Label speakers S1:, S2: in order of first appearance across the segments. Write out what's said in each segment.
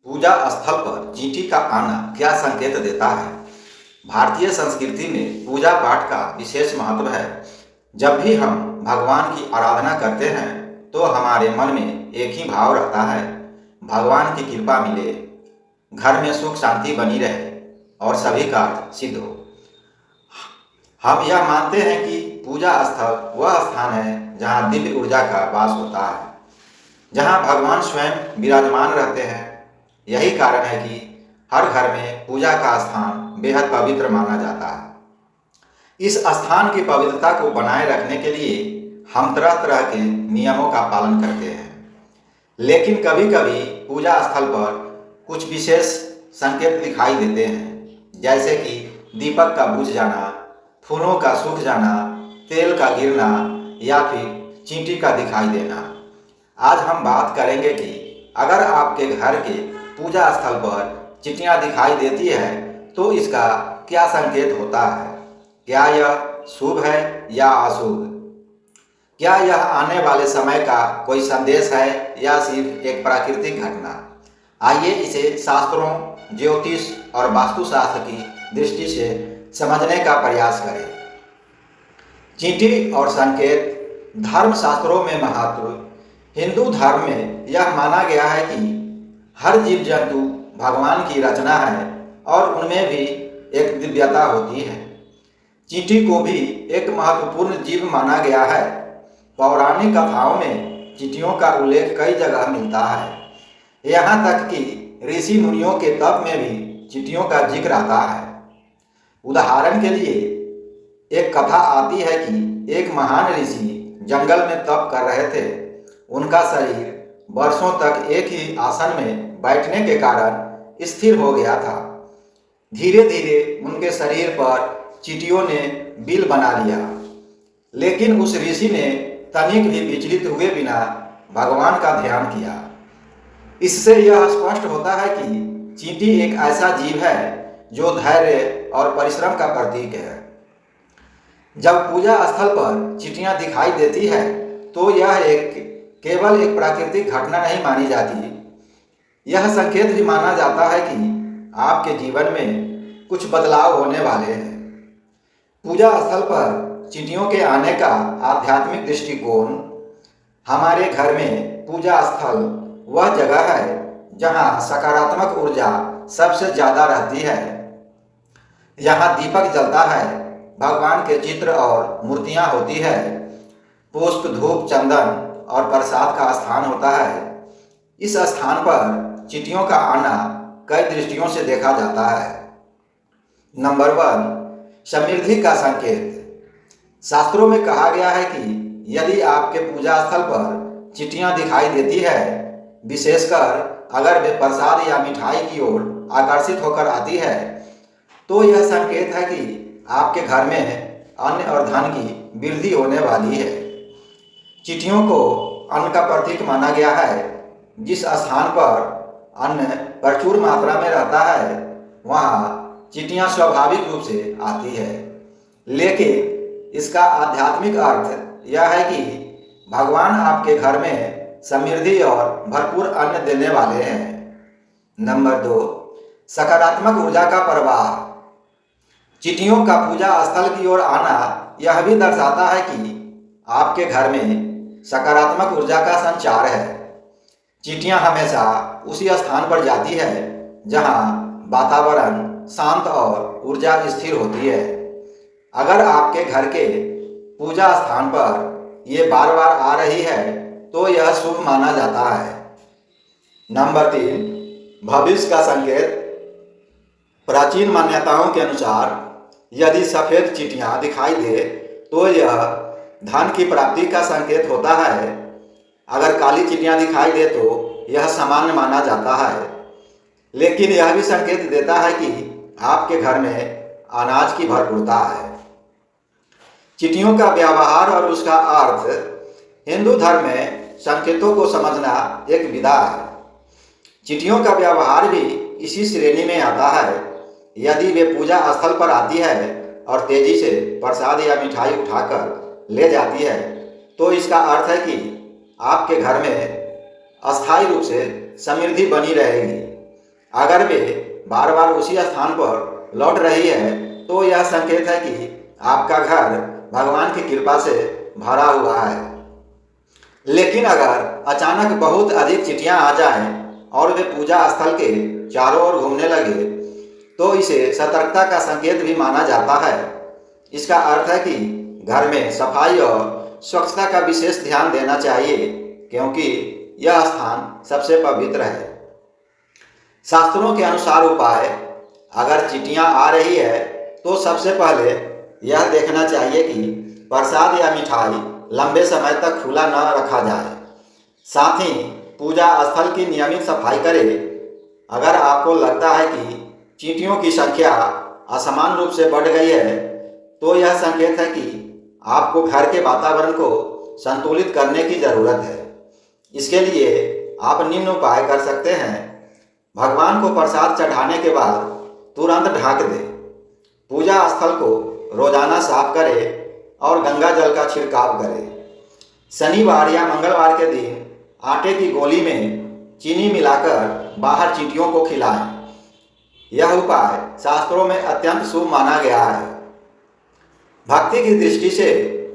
S1: पूजा स्थल पर चींटी का आना क्या संकेत देता है? भारतीय संस्कृति में पूजा पाठ का विशेष महत्व है। जब भी हम भगवान की आराधना करते हैं तो हमारे मन में एक ही भाव रहता है, भगवान की कृपा मिले, घर में सुख शांति बनी रहे और सभी कार्य सिद्ध हो। हम यह मानते हैं कि पूजा स्थल वह स्थान है जहाँ दिव्य ऊर्जा का वास होता है, जहाँ भगवान स्वयं विराजमान रहते हैं। यही कारण है कि हर घर में पूजा का स्थान बेहद पवित्र माना जाता है। इस स्थान की पवित्रता को बनाए रखने के लिए हम तरह तरह के नियमों का पालन करते हैं, लेकिन कभी कभी पूजा स्थल पर कुछ विशेष संकेत दिखाई देते हैं, जैसे कि दीपक का बुझ जाना, फूलों का सूख जाना, तेल का गिरना या फिर चींटी का दिखाई देना। आज हम बात करेंगे कि अगर आपके घर के पूजा स्थल पर चींटियां दिखाई देती है तो इसका क्या संकेत होता है। क्या यह शुभ है या अशुभ? क्या यह आने वाले समय का कोई संदेश है या सिर्फ एक प्राकृतिक घटना? आइए इसे शास्त्रों, ज्योतिष और वास्तुशास्त्र की दृष्टि से समझने का प्रयास करें। चींटी और संकेत धर्म शास्त्रों में महत्व। हिंदू धर्म में यह माना गया है कि हर जीव जंतु भगवान की रचना है और उनमें भी एक दिव्यता होती है। चींटी को भी एक महत्वपूर्ण जीव माना गया है। पौराणिक कथाओं में चींटियों का उल्लेख कई जगह मिलता है, यहाँ तक कि ऋषि मुनियों के तप में भी चींटियों का जिक्र आता है। उदाहरण के लिए एक कथा आती है कि एक महान ऋषि जंगल में तप कर रहे थे। उनका शरीर वर्षों तक एक ही आसन में बैठने के कारण स्थिर हो गया था। धीरे धीरे उनके शरीर पर चींटियों ने बिल बना लिया, लेकिन उस ऋषि ने तनिक भी विचलित हुए बिना भगवान का ध्यान किया। इससे यह स्पष्ट होता है कि चींटी एक ऐसा जीव है जो धैर्य और परिश्रम का प्रतीक है। जब पूजा स्थल पर चींटियां दिखाई देती है तो यह केवल एक प्राकृतिक घटना नहीं मानी जाती। यह संकेत भी माना जाता है कि आपके जीवन में कुछ बदलाव होने वाले हैं। पूजा स्थल पर चींटियों के आने का आध्यात्मिक दृष्टिकोण। हमारे घर में पूजा स्थल वह जगह है जहां सकारात्मक ऊर्जा सबसे ज़्यादा रहती है। यहाँ दीपक जलता है, भगवान के चित्र और मूर्तियाँ होती है, पुष्प, धूप, चंदन और प्रसाद का स्थान होता है। इस स्थान पर चींटियों का आना कई दृष्टियों से देखा जाता है। नंबर 1, समृद्धि का संकेत। शास्त्रों में कहा गया है कि यदि आपके पूजा स्थल पर चींटियां दिखाई देती है, विशेषकर अगर वे प्रसाद या मिठाई की ओर आकर्षित होकर आती है, तो यह संकेत है कि आपके घर में अन्न और धन की वृद्धि होने वाली है। चींटियों को अन्न का प्रतीक माना गया है। जिस स्थान पर अन्न प्रचुर मात्रा में रहता है वहाँ चींटियां स्वाभाविक रूप से आती है, लेकिन इसका आध्यात्मिक अर्थ यह है कि भगवान आपके घर में समृद्धि और भरपूर अन्न देने वाले हैं। नंबर 2, सकारात्मक ऊर्जा का प्रवाह। चींटियों का पूजा स्थल की ओर आना यह भी दर्शाता है कि आपके घर में सकारात्मक ऊर्जा का संचार है। चींटियां हमेशा उसी स्थान पर जाती है जहां वातावरण शांत और ऊर्जा स्थिर होती है। अगर आपके घर के पूजा स्थान पर ये बार बार आ रही है तो यह शुभ माना जाता है। नंबर 3, भविष्य का संकेत। प्राचीन मान्यताओं के अनुसार यदि सफ़ेद चींटियां दिखाई दे तो यह धन की प्राप्ति का संकेत होता है। अगर काली चींटियां दिखाई दे तो यह सामान्य माना जाता है, लेकिन यह भी संकेत देता है कि आपके घर में अनाज की भरपूरता है। चींटियों का व्यवहार और उसका अर्थ। हिंदू धर्म में संकेतों को समझना एक विधा है। चींटियों का व्यवहार भी इसी श्रेणी में आता है। यदि वे पूजा स्थल पर आती है और तेजी से प्रसाद या मिठाई उठाकर ले जाती है तो इसका अर्थ है कि आपके घर में अस्थायी रूप से समृद्धि बनी रहेगी। अगर वे बार बार उसी स्थान पर लौट रही है तो यह संकेत है कि आपका घर भगवान की कृपा से भरा हुआ है। लेकिन अगर अचानक बहुत अधिक चींटियां आ जाएं और वे पूजा स्थल के चारों ओर घूमने लगे तो इसे सतर्कता का संकेत भी माना जाता है। इसका अर्थ है कि घर में सफाई और स्वच्छता का विशेष ध्यान देना चाहिए, क्योंकि यह स्थान सबसे पवित्र है। शास्त्रों के अनुसार उपाय: अगर चींटियां आ रही है तो सबसे पहले यह देखना चाहिए कि प्रसाद या मिठाई लंबे समय तक खुला न रखा जाए। साथ ही पूजा स्थल की नियमित सफाई करें। अगर आपको लगता है कि चींटियों की संख्या असमान रूप से बढ़ गई है तो यह संकेत है कि आपको घर के वातावरण को संतुलित करने की ज़रूरत है। इसके लिए आप निम्न उपाय कर सकते हैं। भगवान को प्रसाद चढ़ाने के बाद तुरंत ढाँक दें। पूजा स्थल को रोजाना साफ करें और गंगा जल का छिड़काव करें। शनिवार या मंगलवार के दिन आटे की गोली में चीनी मिलाकर बाहर चींटियों को खिलाएं। यह उपाय शास्त्रों में अत्यंत शुभ माना गया है। भक्ति की दृष्टि से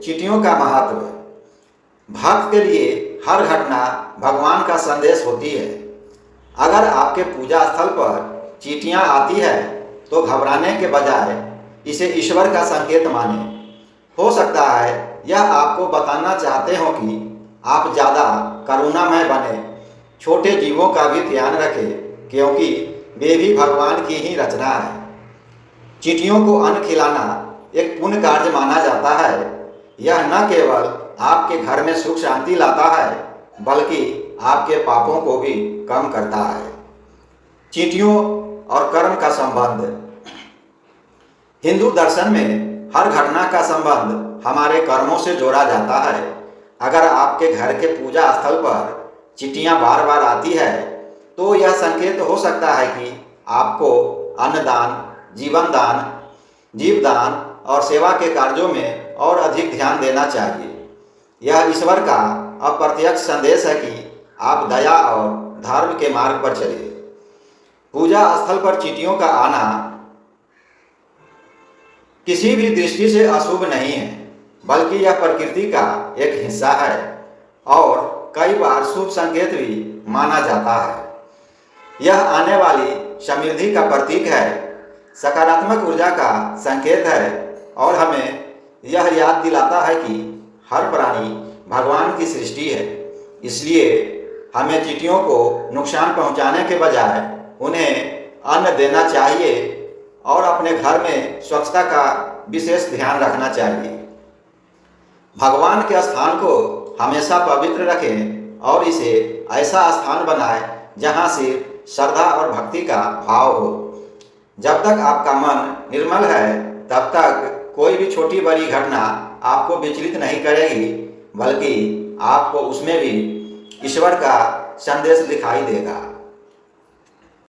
S1: चींटियों का महत्व: भक्त के लिए हर घटना भगवान का संदेश होती है। अगर आपके पूजा स्थल पर चींटियां आती है तो घबराने के बजाय इसे ईश्वर का संकेत मानें। हो सकता है यह आपको बताना चाहते हो कि आप ज़्यादा करुणामय बने। छोटे जीवों का भी ध्यान रखें, क्योंकि वे भी भगवान की ही रचना है। चींटियों को अन्न खिलाना एक पुण्य कार्य माना जाता है। यह न केवल आपके घर में सुख शांति लाता है, बल्कि आपके पापों को भी कम करता है। चींटियों और कर्म का संबंध: हिंदू दर्शन में हर घटना का संबंध हमारे कर्मों से जोड़ा जाता है। अगर आपके घर के पूजा स्थल पर चींटियां बार बार आती है तो यह संकेत हो सकता है कि आपको अन्नदान, जीवनदान, जीवदान और सेवा के कार्यों में और अधिक ध्यान देना चाहिए। यह ईश्वर का अप्रत्यक्ष संदेश है कि आप दया और धर्म के मार्ग पर चलिए। पूजा स्थल पर चींटियों का आना किसी भी दृष्टि से अशुभ नहीं है, बल्कि यह प्रकृति का एक हिस्सा है और कई बार शुभ संकेत भी माना जाता है। यह आने वाली समृद्धि का प्रतीक है, सकारात्मक ऊर्जा का संकेत है और हमें यह याद दिलाता है कि हर प्राणी भगवान की सृष्टि है। इसलिए हमें चींटियों को नुकसान पहुंचाने के बजाय उन्हें अन्न देना चाहिए और अपने घर में स्वच्छता का विशेष ध्यान रखना चाहिए। भगवान के स्थान को हमेशा पवित्र रखें और इसे ऐसा स्थान बनाएं जहां सिर्फ श्रद्धा और भक्ति का भाव हो। जब तक आपका मन निर्मल है तब तक कोई भी छोटी बड़ी घटना आपको विचलित नहीं करेगी, बल्कि आपको उसमें भी ईश्वर का संदेश दिखाई देगा।